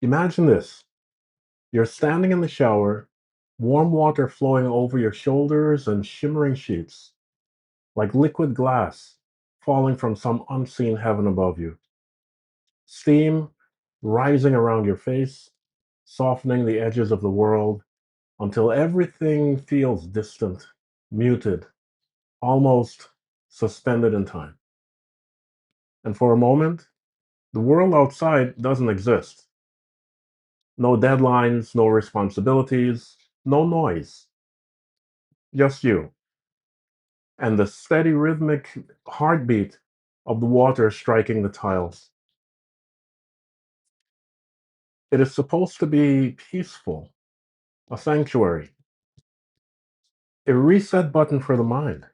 Imagine this. You're standing in the shower, warm water flowing over your shoulders and shimmering sheets, like liquid glass falling from some unseen heaven above you. Steam rising around your face, softening the edges of the world until everything feels distant, muted, almost suspended in time. And for a moment, the world outside doesn't exist. No deadlines, no responsibilities, no noise, just you and the steady rhythmic heartbeat of the water striking the tiles. It is supposed to be peaceful, a sanctuary, a reset button for the mind,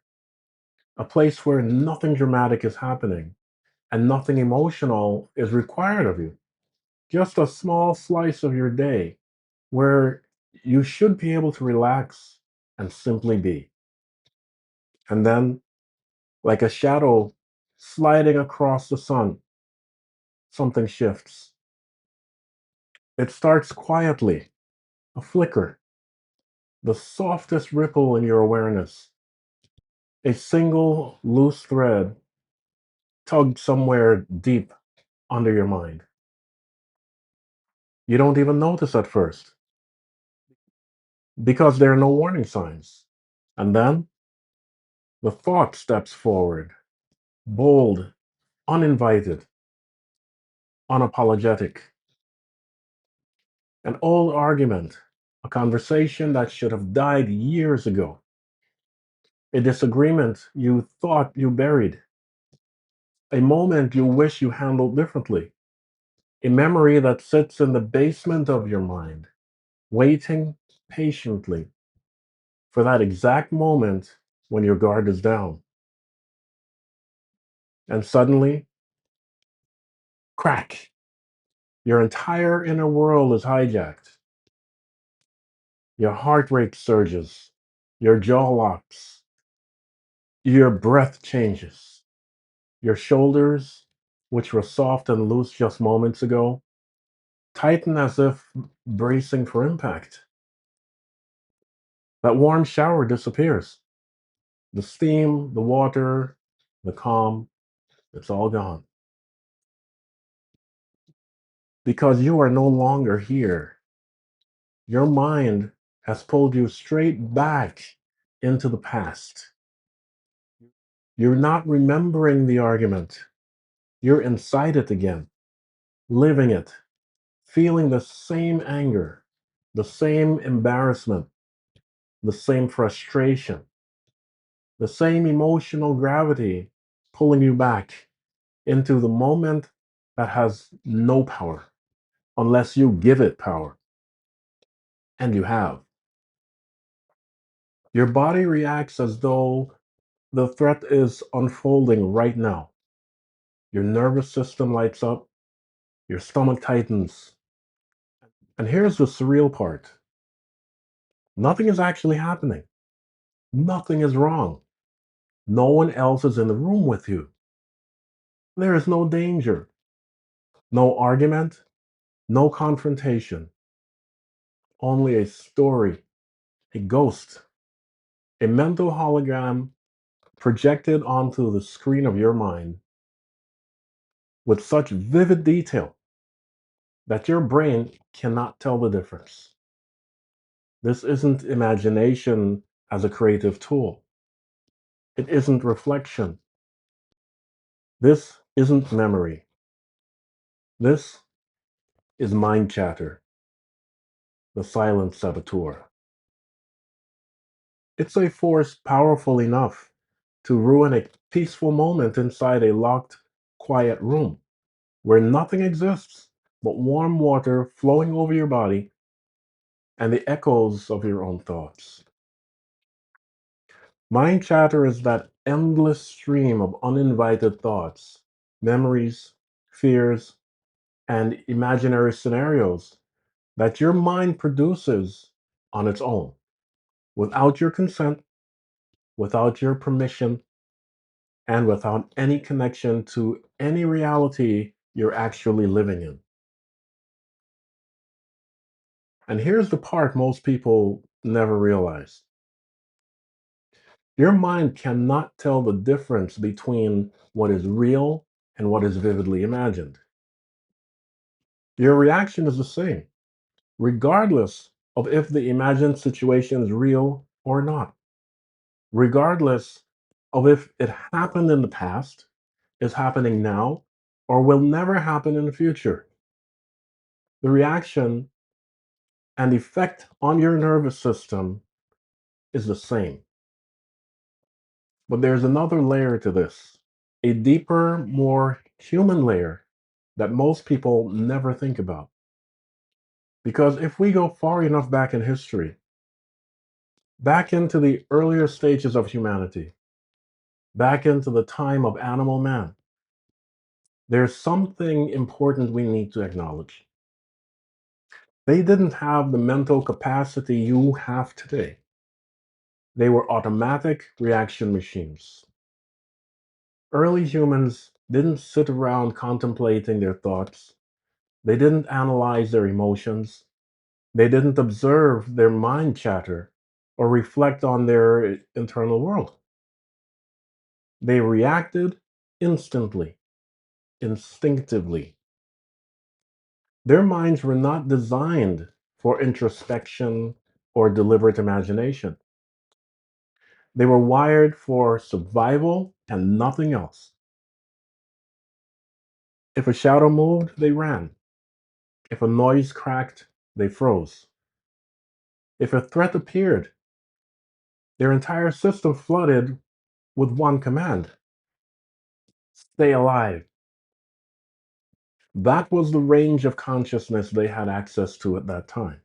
a place where nothing dramatic is happening and nothing emotional is required of you. Just a small slice of your day where you should be able to relax and simply be. And then, like a shadow sliding across the sun, something shifts. It starts quietly, a flicker, the softest ripple in your awareness, a single loose thread tugged somewhere deep under your mind. You don't even notice at first because there are no warning signs. And then the thought steps forward, bold, uninvited, unapologetic. An old argument, a conversation that should have died years ago, a disagreement you thought you buried, a moment you wish you handled differently, a memory that sits in the basement of your mind, waiting patiently for that exact moment when your guard is down. And suddenly, crack, your entire inner world is hijacked. Your heart rate surges, your jaw locks, your breath changes, your shoulders, which were soft and loose just moments ago, tighten as if bracing for impact. That warm shower disappears. The steam, the water, the calm, it's all gone. Because you are no longer here. Your mind has pulled you straight back into the past. You're not remembering the argument. You're inside it again, living it, feeling the same anger, the same embarrassment, the same frustration, the same emotional gravity pulling you back into the moment that has no power unless you give it power. And you have. Your body reacts as though the threat is unfolding right now. Your nervous system lights up, your stomach tightens. And here's the surreal part: nothing is actually happening, nothing is wrong. No one else is in the room with you. There is no danger, no argument, no confrontation, only a story, a ghost, a mental hologram projected onto the screen of your mind with such vivid detail that your brain cannot tell the difference. This isn't imagination as a creative tool. It isn't reflection. This isn't memory. This is mind chatter, the silent saboteur. It's a force powerful enough to ruin a peaceful moment inside a locked, quiet room where nothing exists but warm water flowing over your body and the echoes of your own thoughts. Mind chatter is that endless stream of uninvited thoughts, memories, fears, and imaginary scenarios that your mind produces on its own, without your consent, without your permission, and without any connection to any reality you're actually living in. And here's the part most people never realize. Your mind cannot tell the difference between what is real and what is vividly imagined. Your reaction is the same, regardless of if the imagined situation is real or not, regardless of if it happened in the past, is happening now, or will never happen in the future. The reaction and effect on your nervous system is the same. But there's another layer to this, a deeper, more human layer that most people never think about. Because if we go far enough back in history, back into the earlier stages of humanity, back into the time of animal man, there's something important we need to acknowledge. They didn't have the mental capacity you have today. They were automatic reaction machines. Early humans didn't sit around contemplating their thoughts. They didn't analyze their emotions. They didn't observe their mind chatter or reflect on their internal world. They reacted instantly, instinctively. Their minds were not designed for introspection or deliberate imagination. They were wired for survival and nothing else. If a shadow moved, they ran. If a noise cracked, they froze. If a threat appeared, their entire system flooded with one command: stay alive. That was the range of consciousness they had access to at that time.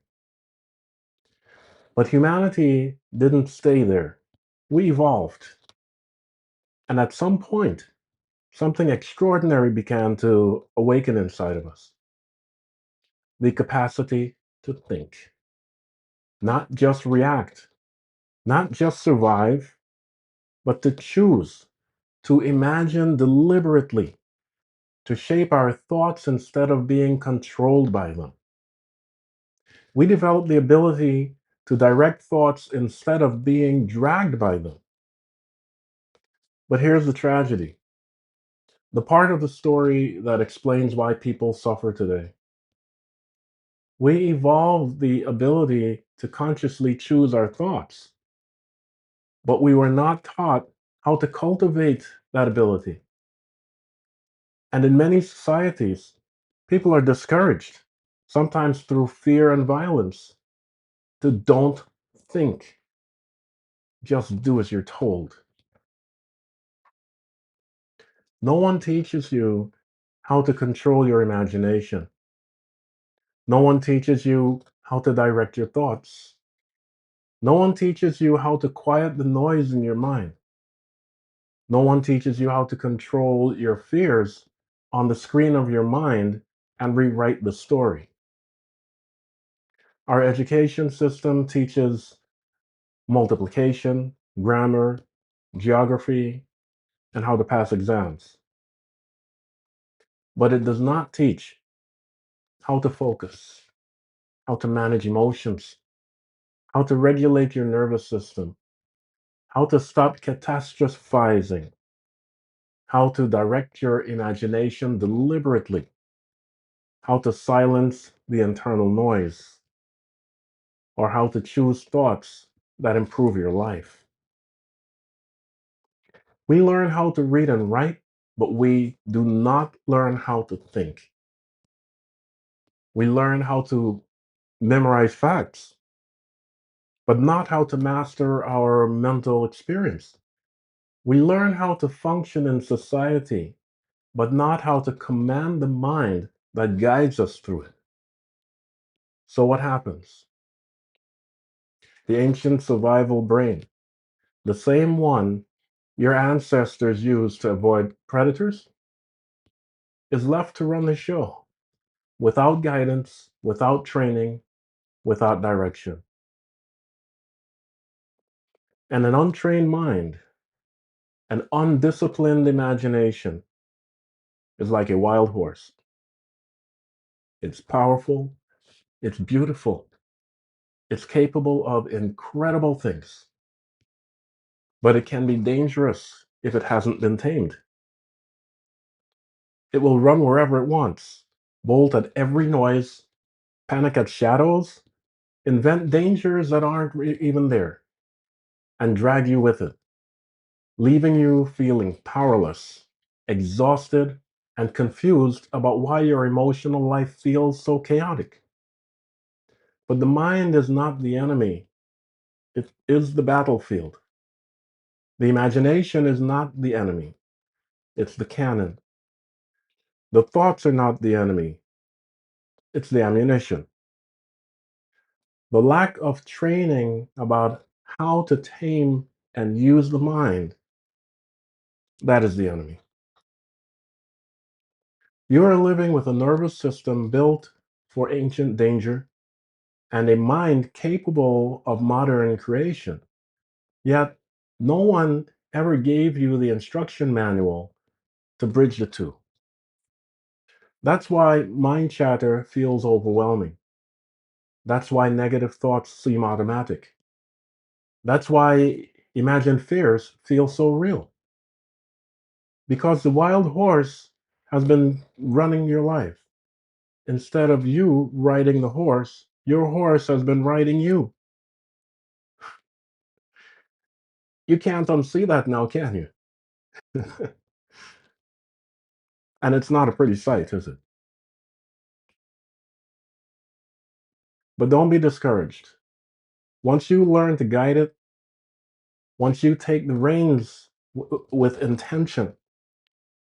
But humanity didn't stay there. We evolved. And at some point, something extraordinary began to awaken inside of us: the capacity to think, not just react, not just survive, but to choose, to imagine deliberately, to shape our thoughts instead of being controlled by them. We develop the ability to direct thoughts instead of being dragged by them. But here's the tragedy, the part of the story that explains why people suffer today. We evolved the ability to consciously choose our thoughts, but we were not taught how to cultivate that ability. And in many societies, people are discouraged, sometimes through fear and violence, to don't think, just do as you're told. No one teaches you how to control your imagination. No one teaches you how to direct your thoughts. No one teaches you how to quiet the noise in your mind. No one teaches you how to control your fears on the screen of your mind and rewrite the story. Our education system teaches multiplication, grammar, geography, and how to pass exams. But it does not teach how to focus, how to manage emotions, how to regulate your nervous system, how to stop catastrophizing, how to direct your imagination deliberately, how to silence the internal noise, or how to choose thoughts that improve your life. We learn how to read and write, but we do not learn how to think. We learn how to memorize facts, but not how to master our mental experience. We learn how to function in society, but not how to command the mind that guides us through it. So, what happens? The ancient survival brain, the same one your ancestors used to avoid predators, is left to run the show without guidance, without training, without direction. And an untrained mind, an undisciplined imagination is like a wild horse. It's powerful, it's beautiful, It's capable of incredible things, but it can be dangerous if it hasn't been tamed. It will run wherever it wants, bolt at every noise, panic at shadows, invent dangers that aren't even there, and drag you with it, leaving you feeling powerless, exhausted, and confused about why your emotional life feels so chaotic. But the mind is not the enemy, it is the battlefield. The imagination is not the enemy, it's the cannon. The thoughts are not the enemy, it's the ammunition. The lack of training about how to tame and use the mind, that is the enemy. You are living with a nervous system built for ancient danger and a mind capable of modern creation. Yet, no one ever gave you the instruction manual to bridge the two. That's why mind chatter feels overwhelming. That's why negative thoughts seem automatic. That's why imagined fears feel so real. Because the wild horse has been running your life. Instead of you riding the horse, your horse has been riding you. You can't unsee that now, can you? And it's not a pretty sight, is it? But don't be discouraged. Once you learn to guide it, once you take the reins with intention,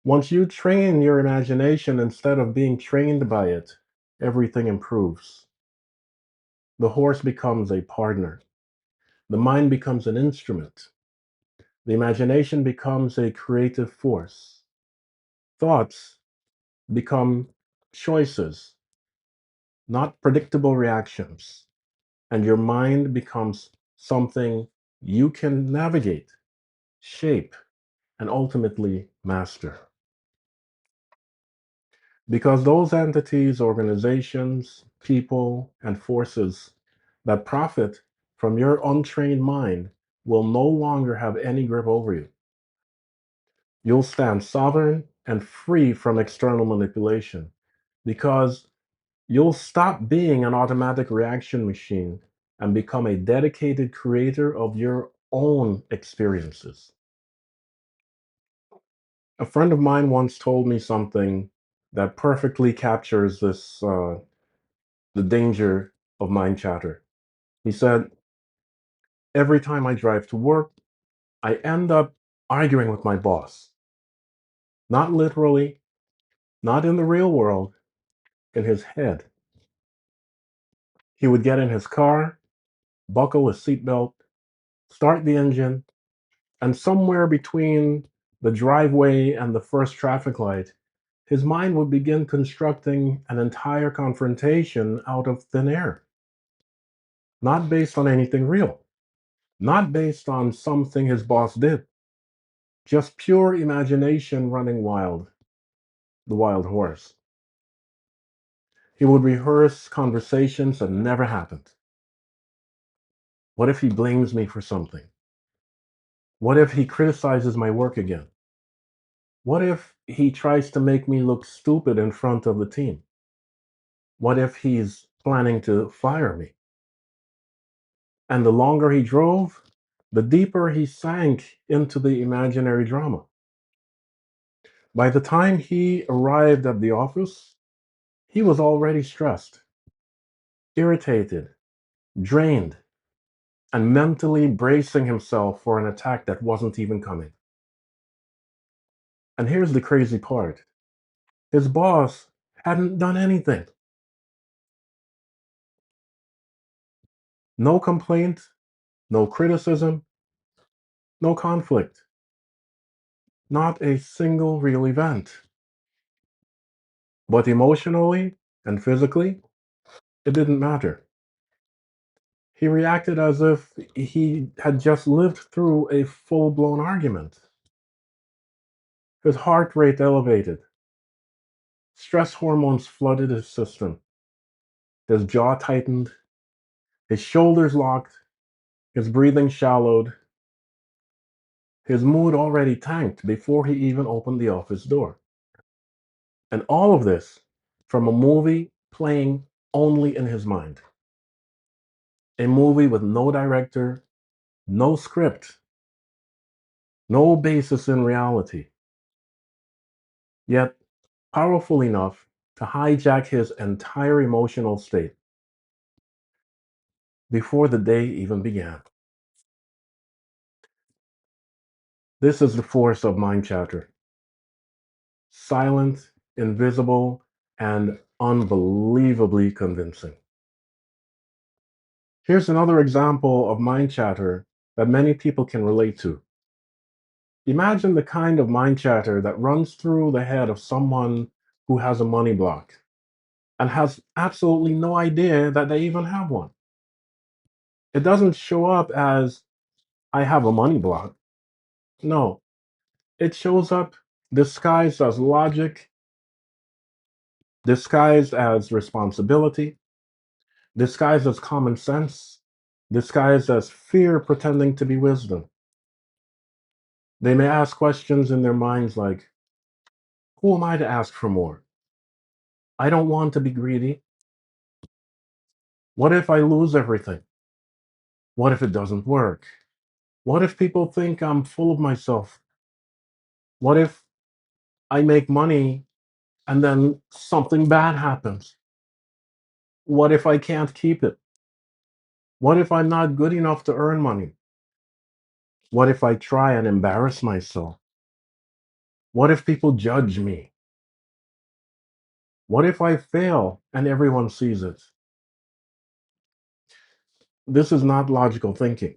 once you train your imagination instead of being trained by it, everything improves. The horse becomes a partner. The mind becomes an instrument. The imagination becomes a creative force. Thoughts become choices, not predictable reactions. And your mind becomes something you can navigate, shape, and ultimately master. Because those entities, organizations, people, and forces that profit from your untrained mind will no longer have any grip over you. You'll stand sovereign and free from external manipulation because you'll stop being an automatic reaction machine and become a dedicated creator of your own experiences. A friend of mine once told me something that perfectly captures the danger of mind chatter. He said, every time I drive to work, I end up arguing with my boss. Not literally, not in the real world, in his head. He would get in his car, buckle his seatbelt, start the engine, and somewhere between the driveway and the first traffic light, his mind would begin constructing an entire confrontation out of thin air, not based on anything real, not based on something his boss did, just pure imagination running wild, the wild horse. He would rehearse conversations that never happened. What if he blames me for something? What if he criticizes my work again? What if he tries to make me look stupid in front of the team? What if he's planning to fire me? And the longer he drove, the deeper he sank into the imaginary drama. By the time he arrived at the office, he was already stressed, irritated, drained, and mentally bracing himself for an attack that wasn't even coming. And here's the crazy part, his boss hadn't done anything. No complaint, no criticism, no conflict, not a single real event. But emotionally and physically, it didn't matter. He reacted as if he had just lived through a full blown argument. His heart rate elevated. Stress hormones flooded his system. His jaw tightened. His shoulders locked, his breathing shallowed, his mood already tanked before he even opened the office door. And all of this from a movie playing only in his mind. A movie with no director, no script, no basis in reality, yet powerful enough to hijack his entire emotional state before the day even began. This is the force of mind chatter. Silent, invisible, and unbelievably convincing. Here's another example of mind chatter that many people can relate to. Imagine the kind of mind chatter that runs through the head of someone who has a money block and has absolutely no idea that they even have one. It doesn't show up as, I have a money block. No, it shows up disguised as logic, disguised as responsibility, disguised as common sense, disguised as fear pretending to be wisdom. They may ask questions in their minds like, who am I to ask for more? I don't want to be greedy. What if I lose everything? What if it doesn't work? What if people think I'm full of myself? What if I make money and then something bad happens? What if I can't keep it? What if I'm not good enough to earn money? What if I try and embarrass myself? What if people judge me? What if I fail and everyone sees it? This is not logical thinking.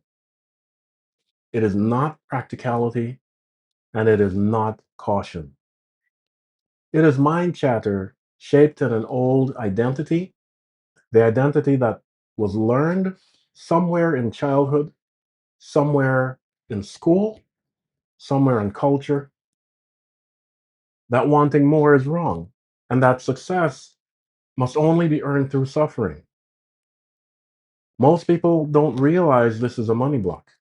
It is not practicality, and it is not caution. It is mind chatter shaped in an old identity, the identity that was learned somewhere in childhood, somewhere in school, somewhere in culture, that wanting more is wrong, and that success must only be earned through suffering. Most people don't realize this is a money block.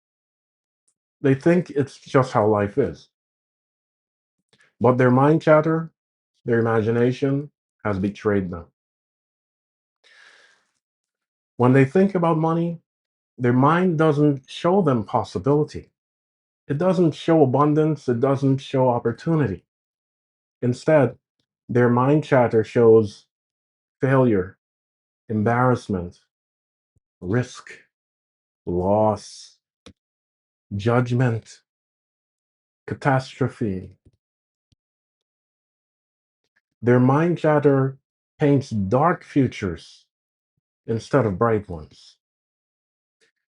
They think it's just how life is. But their mind chatter, their imagination, has betrayed them. When they think about money, their mind doesn't show them possibility. It doesn't show abundance. It doesn't show opportunity. Instead, their mind chatter shows failure, embarrassment, risk, loss, judgment, catastrophe. Their mind chatter paints dark futures instead of bright ones.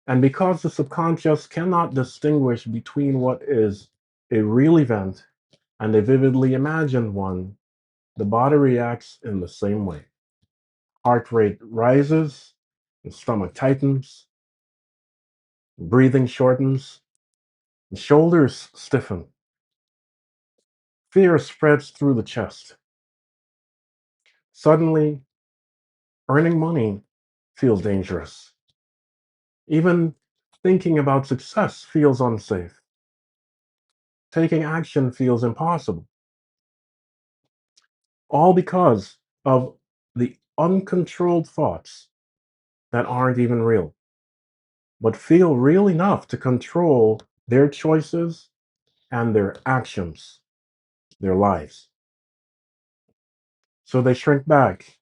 And because the subconscious cannot distinguish between what is a real event and a vividly imagined one, the body reacts in the same way. Heart rate rises, the stomach tightens, breathing shortens, the shoulders stiffen. Fear spreads through the chest. Suddenly, earning money feels dangerous. Even thinking about success feels unsafe. Taking action feels impossible. All because of the uncontrolled thoughts that aren't even real, but feel real enough to control their choices and their actions, their lives. So they shrink back.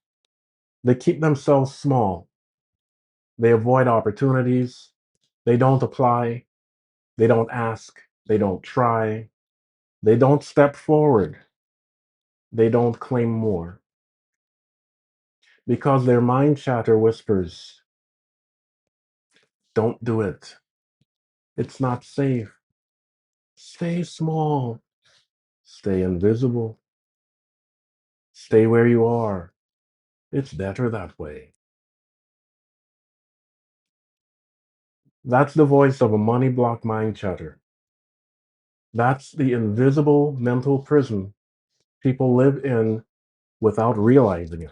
They keep themselves small. They avoid opportunities. They don't apply. They don't ask. They don't try. They don't step forward. They don't claim more. Because their mind chatter whispers, don't do it. It's not safe. Stay small. Stay invisible. Stay where you are. It's better that way. That's the voice of a money block mind chatter. That's the invisible mental prison people live in without realizing it.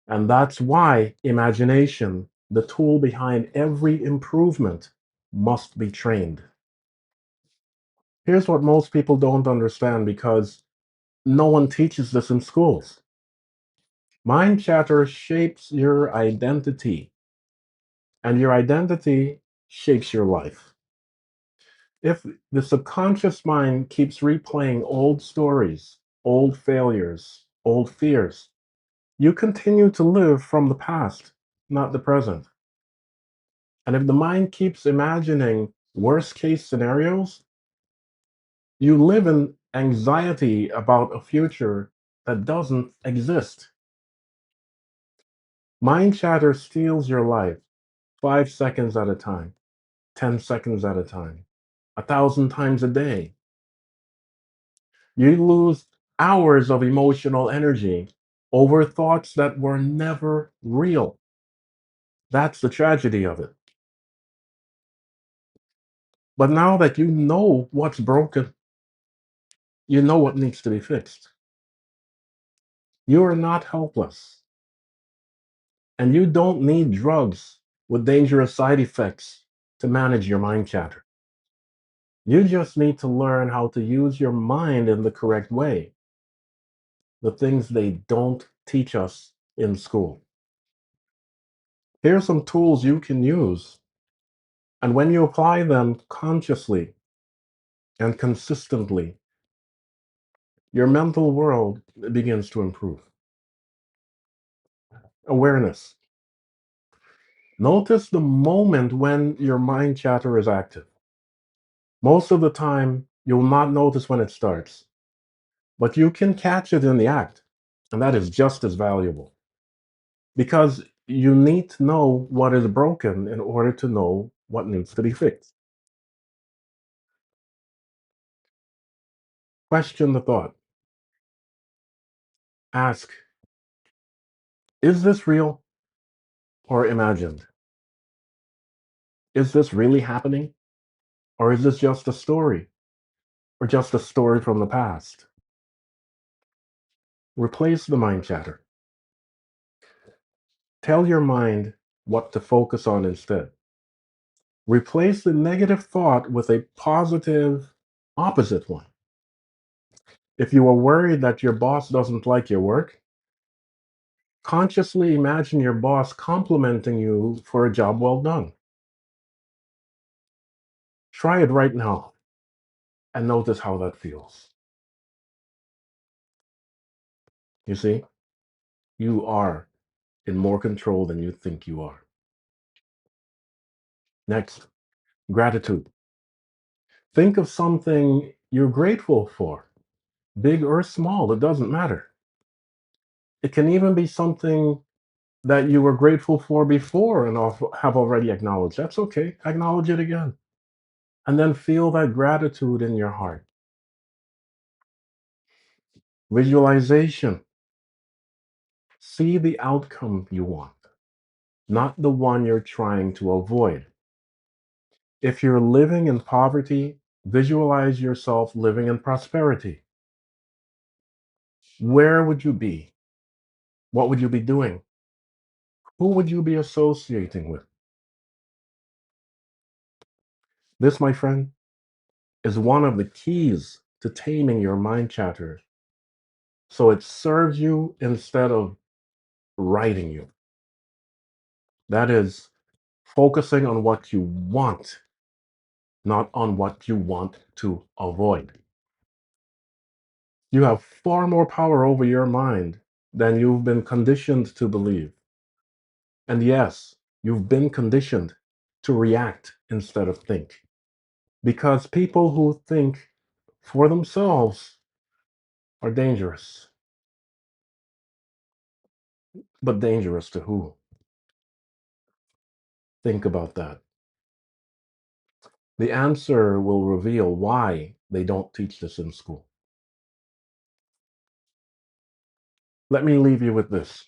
And that's why imagination The tool behind every improvement must be trained. Here's what most people don't understand because no one teaches this in schools. Mind chatter shapes your identity, and your identity shapes your life. If the subconscious mind keeps replaying old stories, old failures, old fears, you continue to live from the past, not the present. And if the mind keeps imagining worst case scenarios, you live in anxiety about a future that doesn't exist. Mind chatter steals your life 5 seconds at a time, 10 seconds at a time, 1,000 times a day. You lose hours of emotional energy over thoughts that were never real. That's the tragedy of it. But now that you know what's broken, you know what needs to be fixed. You are not helpless. And you don't need drugs with dangerous side effects to manage your mind chatter. You just need to learn how to use your mind in the correct way, the things they don't teach us in school. Here are some tools you can use, and when you apply them consciously and consistently, your mental world begins to improve. Awareness. Notice the moment when your mind chatter is active. Most of the time, you'll not notice when it starts, but you can catch it in the act, and that is just as valuable because you need to know what is broken in order to know what needs to be fixed. Question the thought. Ask, is this real or imagined? Is this really happening? Or is this just a story? Or just a story from the past? Replace the mind chatter. Tell your mind what to focus on instead. Replace the negative thought with a positive opposite one. If you are worried that your boss doesn't like your work, consciously imagine your boss complimenting you for a job well done. Try it right now and notice how that feels. You see, you are in more control than you think you are. Next, gratitude. Think of something you're grateful for, big or small, it doesn't matter. It can even be something that you were grateful for before and have already acknowledged. That's okay. Acknowledge it again. And then feel that gratitude in your heart. Visualization. See the outcome you want, not the one you're trying to avoid. If you're living in poverty, visualize yourself living in prosperity. Where would you be? What would you be doing? Who would you be associating with? This, my friend, is one of the keys to taming your mind chatter so it serves you instead of writing you. That is focusing on what you want, not on what you want to avoid. You have far more power over your mind than you've been conditioned to believe. And yes, you've been conditioned to react instead of think. Because people who think for themselves are dangerous. But dangerous to who? Think about that. The answer will reveal why they don't teach this in school. Let me leave you with this.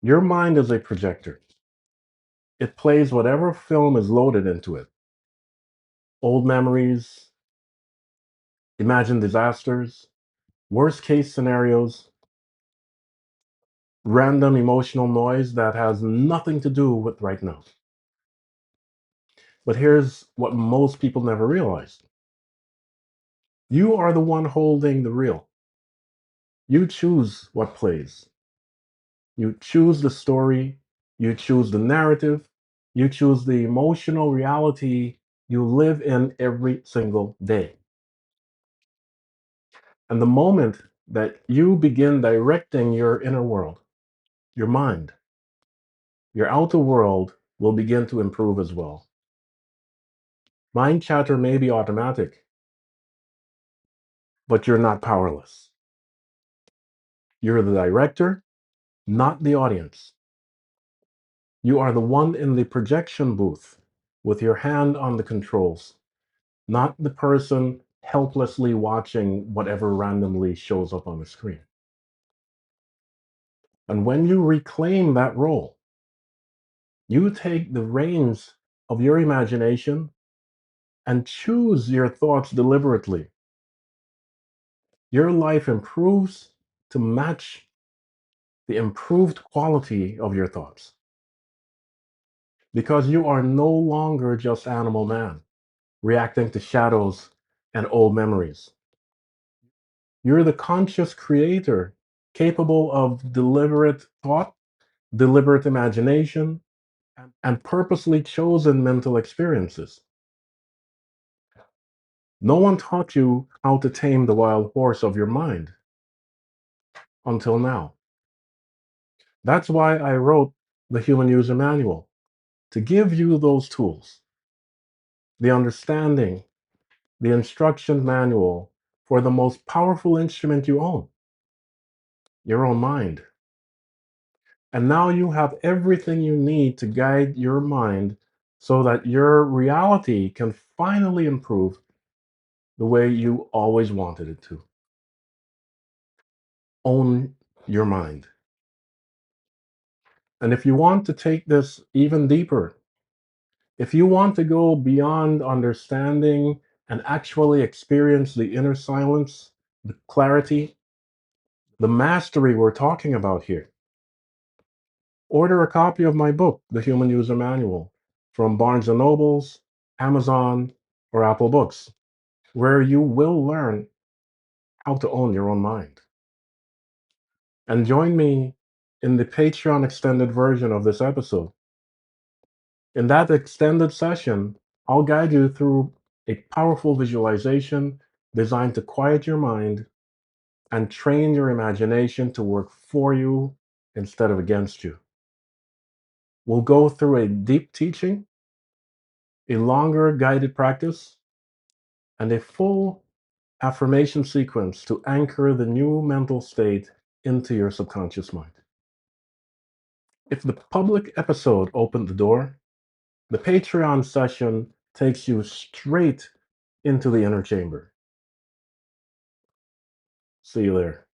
Your mind is a projector. It plays whatever film is loaded into it. Old memories, imagined disasters, worst case scenarios. random emotional noise that has nothing to do with right now. But here's what most people never realize. You are the one holding the reel. You choose what plays. You choose the story. You choose the narrative. You choose the emotional reality you live in every single day. And the moment that you begin directing your inner world, your mind, your outer world will begin to improve as well. Mind chatter may be automatic, but you're not powerless. You're the director, not the audience. You are the one in the projection booth with your hand on the controls, not the person helplessly watching whatever randomly shows up on the screen. And when you reclaim that role, you take the reins of your imagination and choose your thoughts deliberately. Your life improves to match the improved quality of your thoughts. Because you are no longer just animal man, reacting to shadows and old memories. You're the conscious creator, capable of deliberate thought, deliberate imagination, and purposely chosen mental experiences. No one taught you how to tame the wild horse of your mind until now. That's why I wrote the Human User Manual, to give you those tools, the understanding, the instruction manual for the most powerful instrument you own, your own mind. And now you have everything you need to guide your mind so that your reality can finally improve the way you always wanted it to. Own your mind. And if you want to take this even deeper, if you want to go beyond understanding and actually experience the inner silence, the clarity, the mastery we're talking about here, order a copy of my book, The Human User Manual, from Barnes& Nobles, Amazon, or Apple Books, where you will learn how to own your own mind. And join me in the Patreon extended version of this episode. In that extended session, I'll guide you through a powerful visualization designed to quiet your mind and train your imagination to work for you instead of against you. We'll go through a deep teaching, a longer guided practice, and a full affirmation sequence to anchor the new mental state into your subconscious mind. If the public episode opened the door, the Patreon session takes you straight into the inner chamber. See you there.